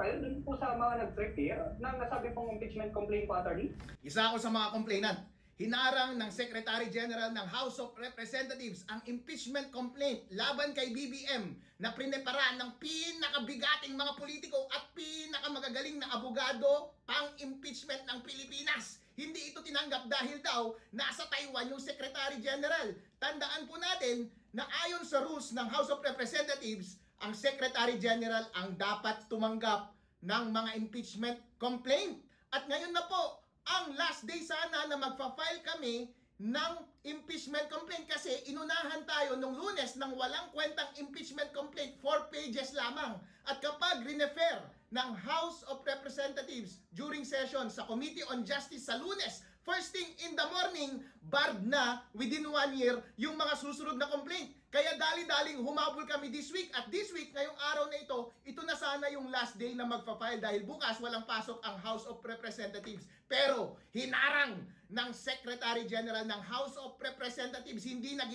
mag-file dun po sa mga nag-prepare na nasabi pong impeachment complaint po, attorney? Isa ako sa mga complainant. Hinarang ng Secretary General ng House of Representatives ang impeachment complaint laban kay BBM na prinepara ng pinakabigating mga politiko at pinakamagagaling na abogado pang-impeachment ng Pilipinas. Hindi ito tinanggap dahil daw nasa Taiwan yung Secretary General. Tandaan po natin na ayon sa rules ng House of Representatives, ang Secretary General ang dapat tumanggap ng mga impeachment complaint. At ngayon na po, ang last day sana na magfa-file kami ng impeachment complaint kasi inunahan tayo nung Lunes ng walang kwentang impeachment complaint, 4 pages lamang. At kapag rinefer ng House of Representatives during session sa Committee on Justice sa Lunes, first thing in the morning, barred na within 1 year yung mga susunod na complaint. Kaya dali-daling humabol kami this week. At this week, ngayong araw na ito na sana yung last day na magpa-file dahil bukas walang pasok ang House of Representatives. Pero hinarang ng Secretary General ng House of Representatives, hindi niya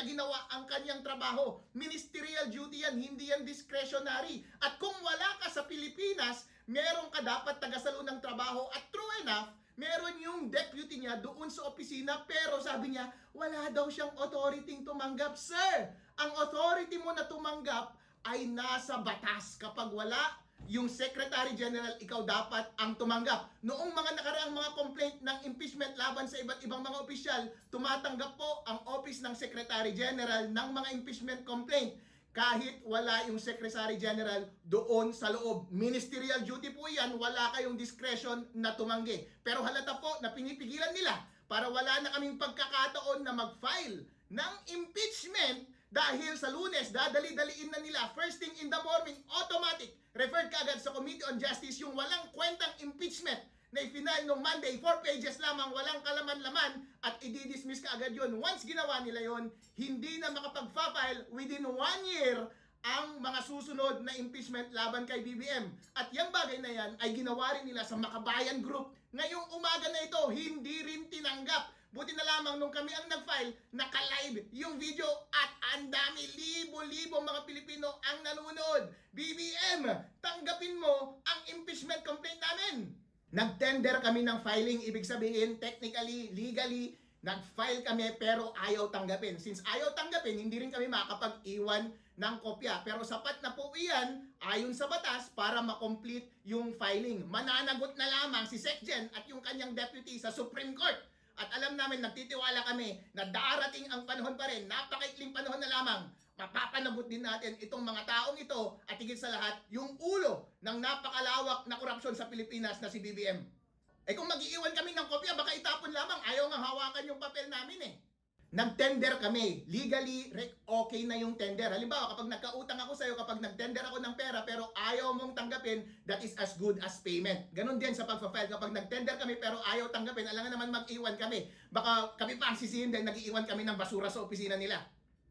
ginawa ang kanyang trabaho. Ministerial duty yan, hindi yan discretionary. At kung wala ka sa Pilipinas, meron ka dapat tagasalo ng trabaho. At true enough, meron yung deputy niya doon sa opisina pero sabi niya, wala daw siyang authority tumanggap. Sir, ang authority mo na tumanggap ay nasa batas. Kapag wala yung Secretary General, ikaw dapat ang tumanggap. Noong mga nakaraang mga complaint ng impeachment laban sa iba't ibang mga opisyal, tumatanggap po ang Office ng Secretary General ng mga impeachment complaint. Kahit wala yung Secretary General doon sa loob. Ministerial duty po yan, wala kayong discretion na tumanggi. Pero halata po na pinipigilan nila para wala na kaming pagkakataon na mag-file ng impeachment dahil sa Lunes, dadali-daliin na nila. First thing in the morning, automatic, referred kaagad sa Committee on Justice yung walang kwentang impeachment na i-final nung Monday, 4 pages lamang, walang kalaman-laman at i-dismiss ka agad yun. Once ginawa nila yon, hindi na makapag-file within 1 year ang mga susunod na impeachment laban kay BBM. At yung bagay na yan ay ginawa rin nila sa Makabayan Group. Ngayong umaga na ito, hindi rin tinanggap. Buti na lamang nung kami ang nag-file, naka-live yung video at ang dami, libo-libong mga Pilipino ang nanonood. BBM, tanggapin mo ang impeachment complaint namin. Nag-tender kami ng filing, ibig sabihin, technically, legally, nag-file kami pero ayaw tanggapin. Since ayaw tanggapin, hindi rin kami makakapag-iwan ng kopya. Pero sapat na po iyan, ayon sa batas, para makomplete yung filing. Mananagot na lamang si SecGen at yung kanyang deputy sa Supreme Court. At alam namin, nagtitiwala kami na darating ang panahon pa rin, napakaikling panahon na lamang, mapapanagot din natin itong mga taong ito at higit sa lahat, yung ulo ng napakalawak na korupsyon sa Pilipinas na si BBM. Eh kung mag-iiwan kami ng kopya, baka itapon lamang, ayaw nga hawakan yung papel namin eh. Nag-tender kami. Legally, okay na yung tender. Halimbawa, kapag nagkautang ako sa'yo, kapag nag-tender ako ng pera, pero ayaw mong tanggapin, that is as good as payment. Ganon din sa pag-file. Kapag nag-tender kami, pero ayaw tanggapin, alangan naman mag-iwan kami. Baka kami pa ang sisihin dahil nag-iwan kami ng basura sa opisina nila.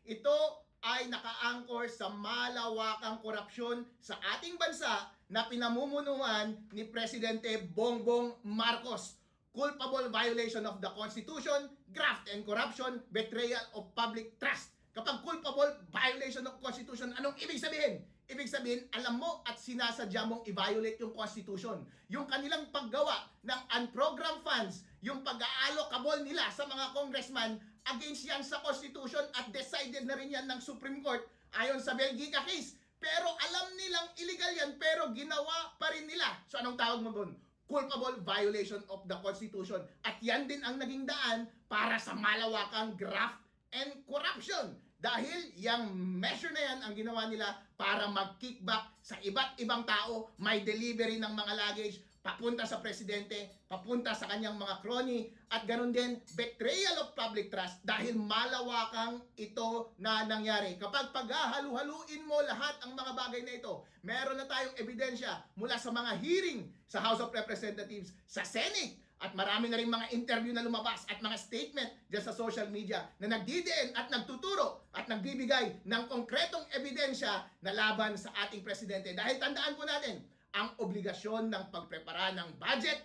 Ito ay naka-anchor sa malawakang korupsyon sa ating bansa na pinamumunuan ni Presidente Bongbong Marcos. Culpable violation of the Constitution, graft and corruption, betrayal of public trust. Kapag culpable violation of Constitution, anong ibig sabihin? Ibig sabihin, alam mo at sinasadya mong i-violate yung Constitution. Yung kanilang paggawa ng unprogrammed funds, yung pag-aalokable nila sa mga congressman, against yan sa Constitution at decided na rin yan ng Supreme Court ayon sa Belgica case. Pero alam nilang illegal yan, pero ginawa pa rin nila. So anong tawag mo doon? Culpable violation of the Constitution. At yan din ang naging daan para sa malawakang graft and corruption. Dahil yung measure na yan ang ginawa nila para mag-kickback sa iba't ibang tao, may delivery ng mga luggage, papunta sa presidente, papunta sa kanyang mga crony, at ganoon din, betrayal of public trust dahil malawakang ito na nangyari. Kapag paghahalu-haluin mo lahat ang mga bagay na ito, meron na tayong ebidensya mula sa mga hearing sa House of Representatives, sa Senate, at marami na rin mga interview na lumabas at mga statement dyan sa social media na nagdidiin at nagtuturo at nagbibigay ng konkretong ebidensya na laban sa ating presidente. Dahil tandaan po natin, ang obligasyon ng pagprepara ng budget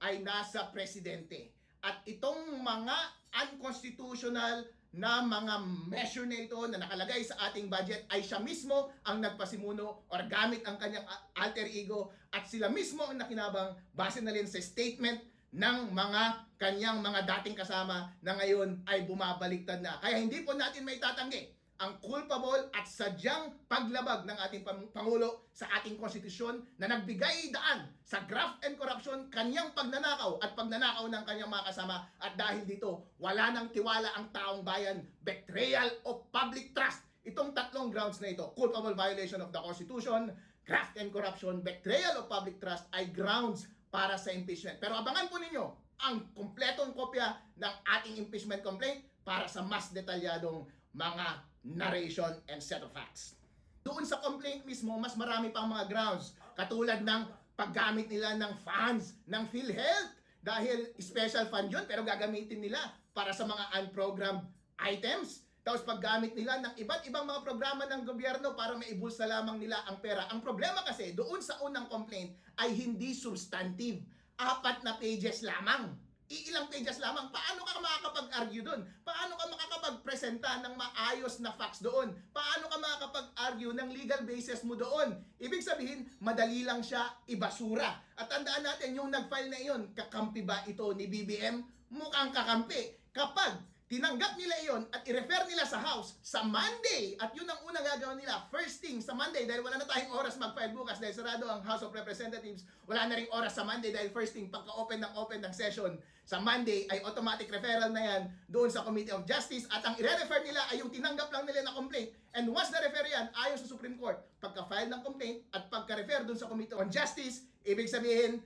ay nasa presidente. At itong mga unconstitutional na mga measure na ito na nakalagay sa ating budget ay siya mismo ang nagpasimuno or gamit ang kanyang alter ego at sila mismo ang nakinabang base na rin sa statement ng mga kanyang mga dating kasama na ngayon ay bumabaliktad na. Kaya hindi po natin may tatanggi ang culpable at sadyang paglabag ng ating Pangulo sa ating konstitusyon na nagbigay daan sa graft and corruption, kanyang pagnanakaw at pagnanakaw ng kanyang mga kasama, at dahil dito wala nang tiwala ang taong bayan, betrayal of public trust. Itong tatlong grounds na ito, culpable violation of the Constitution, graft and corruption, betrayal of public trust, ay grounds para sa impeachment. Pero abangan po ninyo ang kumpletong kopya ng ating impeachment complaint para sa mas detalyadong mga narration and set of facts. Doon sa complaint mismo, mas marami pang mga grounds, katulad ng paggamit nila ng funds ng PhilHealth, dahil special fund yun pero gagamitin nila para sa mga unprogrammed items. Tapos paggamit nila ng iba't ibang mga programa ng gobyerno para maibulsa lamang nila ang pera. Ang problema kasi doon sa unang complaint ay hindi substantive. 4 na pages lamang. Ilang pages lamang. Paano ka makakapag-argue doon? Paano ka makakapag-presenta ng maayos na facts doon? Paano ka makakapag-argue ng legal basis mo doon? Ibig sabihin, madali lang siya ibasura. At tandaan natin, yung nag-file na iyon, kakampi ba ito ni BBM? Mukhang kakampi. Kapag tinanggap nila iyon at i-refer nila sa House sa Monday, at yun ang unang gagawin nila, first thing sa Monday, dahil wala na tayong oras mag-file bukas dahil sarado ang House of Representatives, wala na ring oras sa Monday dahil first thing, pagka-open ng session sa Monday ay automatic referral na yan doon sa Committee of Justice, at ang i-refer nila ay yung tinanggap lang nila na complaint, and once na-refer yan, ayon sa Supreme Court, pagka-file ng complaint at pagka-refer doon sa Committee on Justice, ibig sabihin,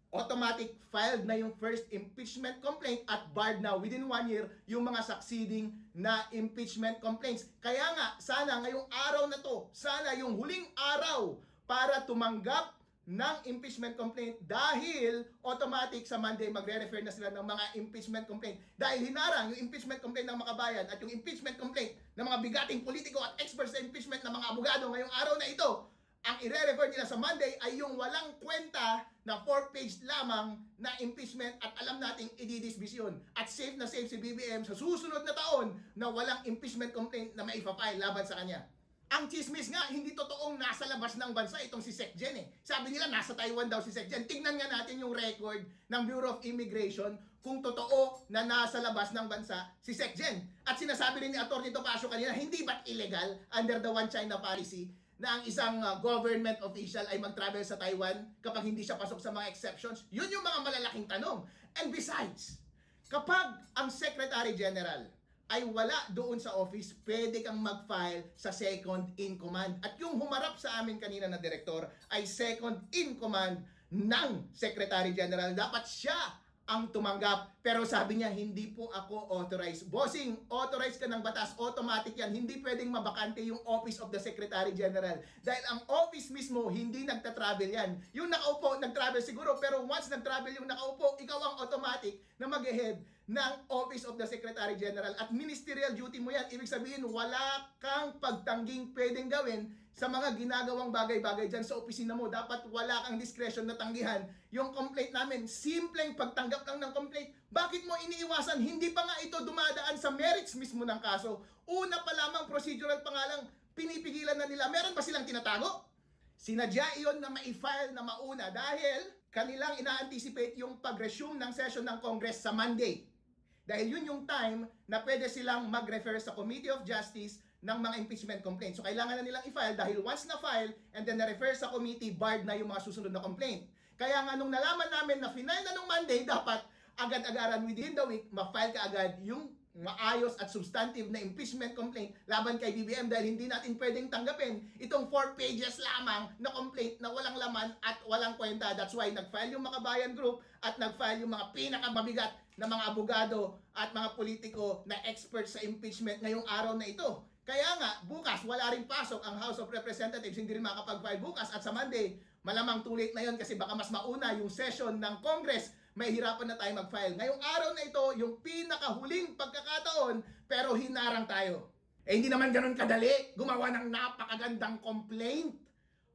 automatic filed na yung first impeachment complaint at barred na within 1 year yung mga succeeding na impeachment complaints. Kaya nga, sana ngayong araw na to, sana yung huling araw para tumanggap ng impeachment complaint, dahil automatic sa Monday magre-refer na sila ng mga impeachment complaint. Dahil hinarang yung impeachment complaint ng makabayan at yung impeachment complaint ng mga bigating politiko at experts sa impeachment ng mga abogado ngayong araw na ito, ang i-refer nila sa Monday ay yung walang kwenta na 4-page lamang na impeachment, at alam nating i-dismiss yun. At safe na safe si BBM sa susunod na taon na walang impeachment complaint na maipapile laban sa kanya. Ang chismis nga, hindi totoong nasa labas ng bansa itong si Secgen eh. Sabi nila nasa Taiwan daw si Secgen. Tingnan nga natin yung record ng Bureau of Immigration kung totoo na nasa labas ng bansa si Secgen. At sinasabi rin ni Atty. Topacio kanina, hindi ba't illegal under the One China policy na ang isang government official ay mag-travel sa Taiwan kapag hindi siya pasok sa mga exceptions? Yun yung mga malalaking tanong. And besides, kapag ang Secretary General ay wala doon sa office, pwede kang mag-file sa second in command. At yung humarap sa amin kanina na direktor ay second in command ng Secretary General. Dapat siya ang tumanggap, pero sabi niya, hindi po ako authorized. Bossing, authorized ka ng batas, automatic yan. Hindi pwedeng mabakante yung Office of the Secretary General. Dahil ang office mismo, hindi nagta-travel yan. Yung nakaupo, nag-travel siguro, pero once nag-travel yung nakaupo, ikaw ang automatic na mag-head ng Office of the Secretary General. At ministerial duty mo yan. Ibig sabihin, wala kang pagtangging pwedeng gawin sa mga ginagawang bagay-bagay dyan sa opisina mo. Dapat wala kang discretion na tanggihan yung complaint namin. Simpleng pagtanggap lang ng complaint. Bakit mo iniiwasan? Hindi pa nga ito dumadaan sa merits mismo ng kaso. Una pa lamang procedural pa nga lang, pinipigilan na nila. Meron ba silang tinatago? Sinadya iyon na ma-file na mauna dahil kanilang ina-anticipate yung pag-resume ng session ng Congress sa Monday. Dahil yun yung time na pwede silang mag-refer sa Committee of Justice ng mga impeachment complaints. So kailangan na nilang i-file dahil once na-file and then na-refer sa committee, barred na yung mga susunod na complaint. Kaya nga nung nalaman namin na final na nung Monday, dapat agad-agaran within the week, ma-file ka agad yung maayos at substantive na impeachment complaint laban kay BBM, dahil hindi natin pwedeng tanggapin itong 4 pages lamang na complaint na walang laman at walang kwenta. That's why nag-file yung Makabayan Group at nag-file yung mga pinakamabigat na mga abogado at mga politiko na expert sa impeachment ngayong araw na ito. Kaya nga, bukas wala rin pasok ang House of Representatives, hindi rin makakapag-file bukas, at sa Monday, malamang too late na yun kasi baka mas mauna yung session ng Congress, may hirapan na tayo mag-file. Ngayong araw na ito, yung pinakahuling pagkakataon, pero hinarang tayo. Eh hindi naman ganun kadali gumawa ng napakagandang complaint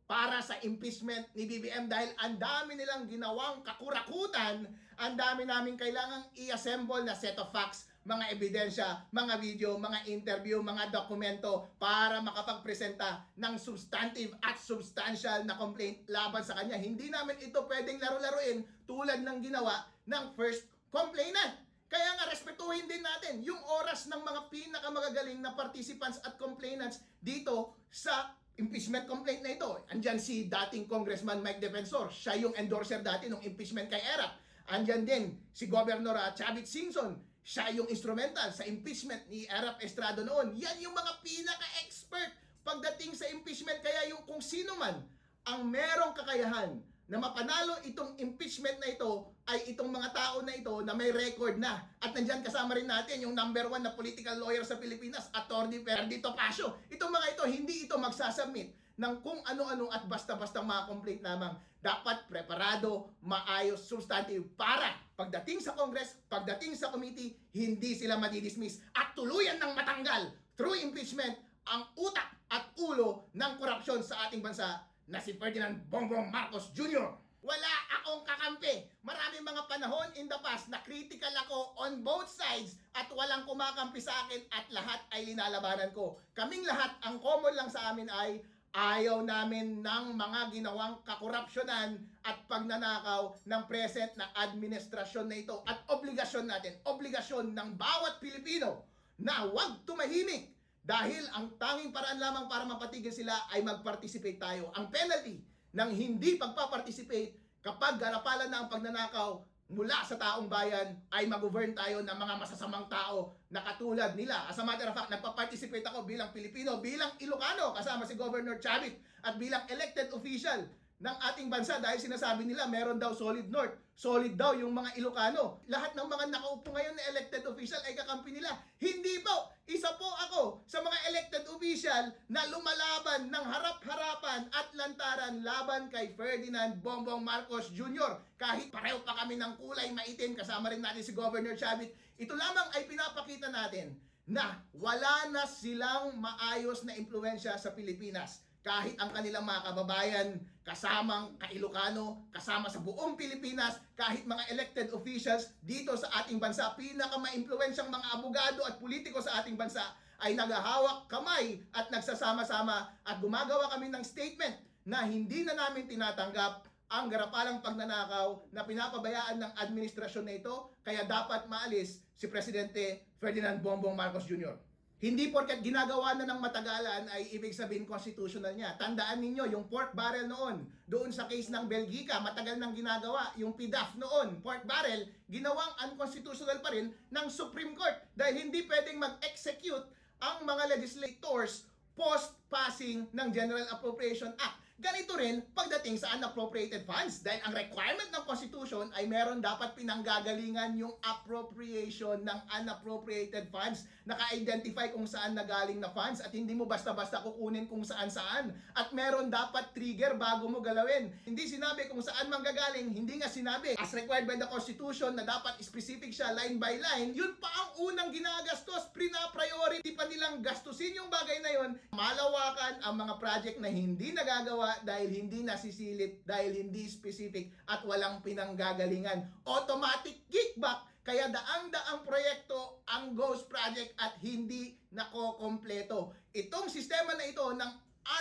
para sa impeachment ni BBM, dahil ang dami nilang ginawang kakurakutan, ang dami naming kailangang i-assemble na set of facts mga ebidensya, mga video, mga interview, mga dokumento para makapagpresenta ng substantive at substantial na complaint laban sa kanya. Hindi namin ito pwedeng laro-laruin tulad ng ginawa ng first complainant. Kaya nga, respetuhin din natin yung oras ng mga pinakamagagaling na participants at complainants dito sa impeachment complaint na ito. Andyan si dating Congressman Mike Defensor. Siya yung endorser dati ng impeachment kay Erap. Andyan din si Governor Chavit Singson. Siya yung instrumental sa impeachment ni Erap Estrado noon. Yan yung mga pinaka-expert pagdating sa impeachment. Kaya yung kung sino man ang merong kakayahan na mapanalo itong impeachment na ito ay itong mga tao na ito na may record na. At nandyan kasama rin natin yung number 1 na political lawyer sa Pilipinas, Attorney Ferdinand Topacio. Itong mga ito, hindi ito magsasubmit ng kung ano-ano at basta-basta mga complaint lamang. Dapat preparado, maayos, substantive para pagdating sa Congress, pagdating sa committee, hindi sila madidismiss at tuluyan ng matanggal through impeachment ang utak at ulo ng korupsyon sa ating bansa na si Ferdinand Bongbong Marcos Jr. Wala akong kakampi. Maraming mga panahon in the past na critical ako on both sides at walang kumakampi sa akin at lahat ay linalabanan ko. Kaming lahat, ang common lang sa amin ay ayaw namin ng mga ginawang kakorupsyonan at pagnanakaw ng present na administrasyon na ito. At obligasyon natin, obligasyon ng bawat Pilipino na huwag tumahimik. Dahil ang tanging paraan lamang para mapatigil sila ay mag-participate tayo. Ang penalty ng hindi pagpa-participate kapag garapalan na ang pagnanakaw mula sa taong bayan ay mag-govern tayo ng mga masasamang tao na katulad nila. As a matter of fact, nagpa-participate ako bilang Pilipino, bilang Ilocano, kasama si Governor Chavit at bilang elected official ng ating bansa dahil sinasabi nila meron daw solid north, solid daw yung mga Ilocano. Lahat ng mga nakaupo ngayon na elected official ay kakampi nila. Hindi po! Isa po ako sa mga elected official na lumalaban ng harap-harapan at lantaran laban kay Ferdinand Bongbong Marcos Jr. Kahit pareho pa kami ng kulay maitim, kasama rin natin si Governor Chavit, ito lamang ay pinapakita natin na wala na silang maayos na impluensya sa Pilipinas. Kahit ang kanilang mga kababayan, kasamang ka-Ilocano, kasama sa buong Pilipinas, kahit mga elected officials dito sa ating bansa, pinaka-maimpluwensyang mga abogado at politiko sa ating bansa, ay naghahawak kamay at nagsasama-sama at gumagawa kami ng statement na hindi na namin tinatanggap ang garapalang pagnanakaw na pinapabayaan ng administrasyon na ito, kaya dapat maalis si Presidente Ferdinand Bongbong Marcos Jr. Hindi porket ginagawa na ng matagalan ay ibig sabihin constitutional niya. Tandaan ninyo, yung pork barrel noon, doon sa case ng Belgica, matagal nang ginagawa. Yung PDAF noon, pork barrel, ginawang unconstitutional pa rin ng Supreme Court. Dahil hindi pwedeng mag-execute ang mga legislators post-passing ng General Appropriation Act. Ganito rin pagdating sa unappropriated funds dahil ang requirement ng Constitution ay meron dapat pinanggagalingan yung appropriation ng unappropriated funds. Naka-identify kung saan nagaling na funds at hindi mo basta-basta kukunin kung saan-saan. At meron dapat trigger bago mo galawin. Hindi sinabi kung saan manggagaling, hindi nga sinabi as required by the Constitution na dapat specific siya line by line. Yun pa ang unang ginagastos, prina-priority pa nilang gastusin yung bagay na yun. Malawakan ang mga project na hindi nagagawa dahil hindi nasisilip, dahil hindi specific at walang pinanggagalingan. Automatic kickback, kaya daang-daang proyekto ang ghost project at hindi nakokompleto. Itong sistema na ito ng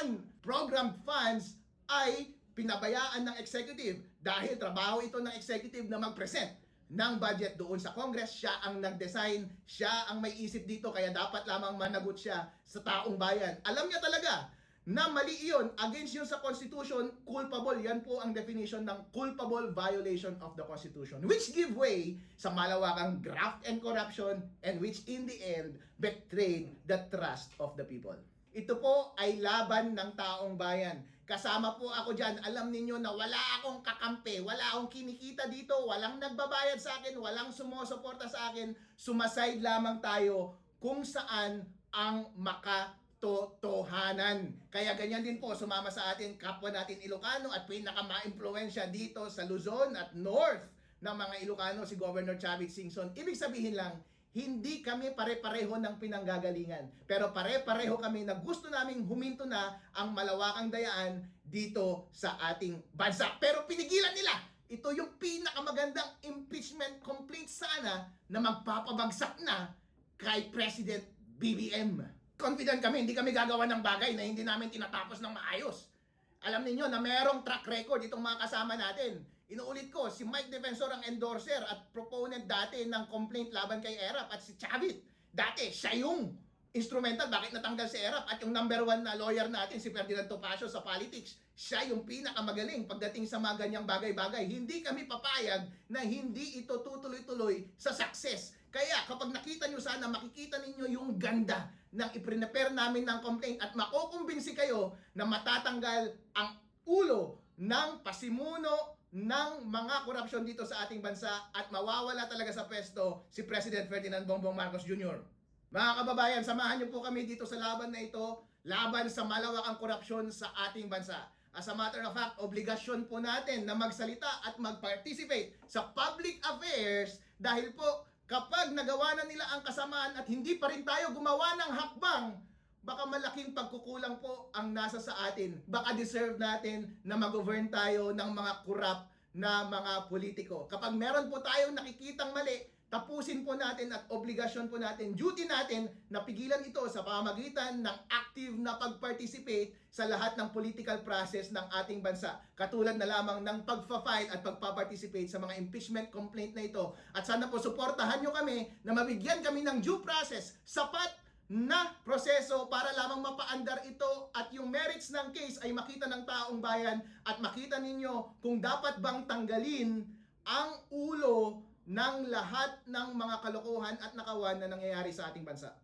unprogrammed funds ay pinabayaan ng executive dahil trabaho ito ng executive na mag-present ng budget doon sa Congress. Siya ang nag-design, siya ang may isip dito, kaya dapat lamang managot siya sa taong bayan. Alam niya talaga na mali iyon, against yun sa Constitution, culpable. Yan po ang definition ng culpable violation of the Constitution, which give way sa malawakang graft and corruption and which in the end betrayed the trust of the people. Ito po ay laban ng taong bayan. Kasama po ako dyan. Alam ninyo na wala akong kakampi, wala akong kinikita dito, walang nagbabayad sa akin, walang sumusuporta sa akin. Sumaside lamang tayo kung saan ang totohanan. Kaya ganyan din po, sumama sa atin kapwa natin Ilocano at pinaka-ma-impluensya dito sa Luzon at North ng mga Ilocano, si Governor Chavit Singson. Ibig sabihin lang, hindi kami pare-pareho ng pinanggagalingan. Pero pare-pareho kami na gusto naming huminto na ang malawakang dayaan dito sa ating bansa. Pero pinigilan nila. ito yung pinakamagandang impeachment complaint sana na magpapabagsak na kay President BBM. Confident kami, hindi kami gagawa ng bagay na hindi namin tinatapos ng maayos. Alam niyo na merong track record itong mga kasama natin. Inuulit ko, si Mike Defensor ang endorser at proponent dati ng complaint laban kay Erap, at si Chavit, dati siya yung instrumental bakit natanggal si Erap, at yung number 1 na lawyer natin si Ferdinand Topacio sa politics, siya yung pinakamagaling pagdating sa mga ganyang bagay-bagay. Hindi kami papayag na hindi ito tutuloy-tuloy sa success. Kaya kapag nakita nyo sana, makikita ninyo yung ganda ng iprepare namin ng complaint at makukumbinsi kayo na matatanggal ang ulo ng pasimuno ng mga korupsyon dito sa ating bansa at mawawala talaga sa pwesto si President Ferdinand Bongbong Marcos Jr. Mga kababayan, samahan niyo po kami dito sa laban na ito, laban sa malawakang korupsyon sa ating bansa. As a matter of fact, obligasyon po natin na magsalita at mag-participate sa public affairs dahil po kapag nagawa na nila ang kasamaan at hindi pa rin tayo gumawa ng hakbang, baka malaking pagkukulang po ang nasa sa atin. Baka deserve natin na mag-govern tayo ng mga corrupt na mga politiko. Kapag meron po tayong nakikitang mali, tapusin po natin at obligasyon po natin, duty natin na pigilan ito sa pamamagitan ng active na pag-participate sa lahat ng political process ng ating bansa. Katulad na lamang ng pag-file at pag-participate sa mga impeachment complaint na ito. At sana po suportahan nyo kami na mabigyan kami ng due process, sapat na proseso para lamang mapaandar ito at yung merits ng case ay makita ng taong bayan at makita ninyo kung dapat bang tanggalin ang ulo ng lahat ng mga kalokohan at nakawan na nangyayari sa ating bansa.